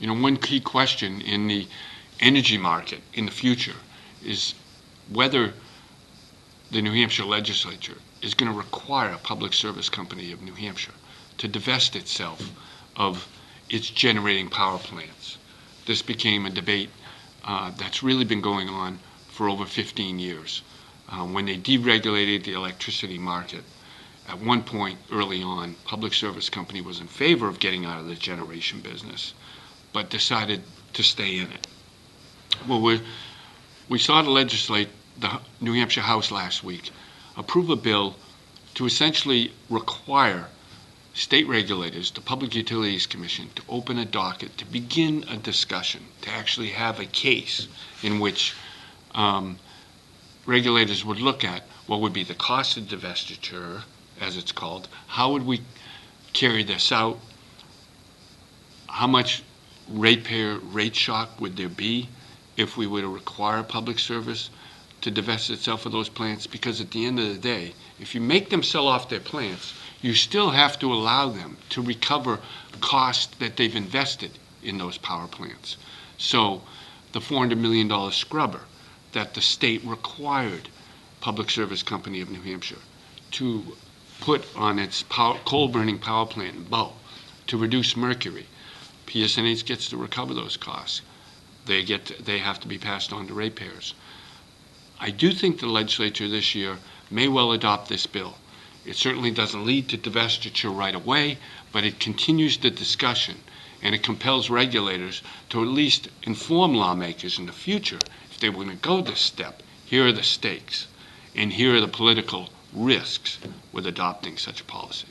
one key question in the energy market in the future is whether the New Hampshire Legislature is going to require a Public Service Company of New Hampshire to divest itself of its generating power plants. This became a debate that's really been going on for over 15 years. When they deregulated the electricity market, at one point early on, Public Service Company was in favor of getting out of the generation business, but decided to stay in it. Well, we saw the New Hampshire House last week approve a bill to essentially require state regulators, the Public Utilities Commission, to open a docket, to begin a discussion, to actually have a case in which regulators would look at what would be the cost of divestiture, as it's called, how would we carry this out, how much ratepayer rate shock would there be if we were to require public service to divest itself of those plants, because at the end of the day, if you make them sell off their plants, you still have to allow them to recover costs that they've invested in those power plants. So the $400 million scrubber that the state required Public Service Company of New Hampshire to put on its coal-burning power plant in Bow to reduce mercury, PSNH gets to recover those costs. They have to be passed on to ratepayers. I do think the legislature this year may well adopt this bill. It certainly doesn't lead to divestiture right away, but it continues the discussion, and it compels regulators to at least inform lawmakers in the future, if they were going to go this step, here are the stakes, and here are the political risks with adopting such a policy.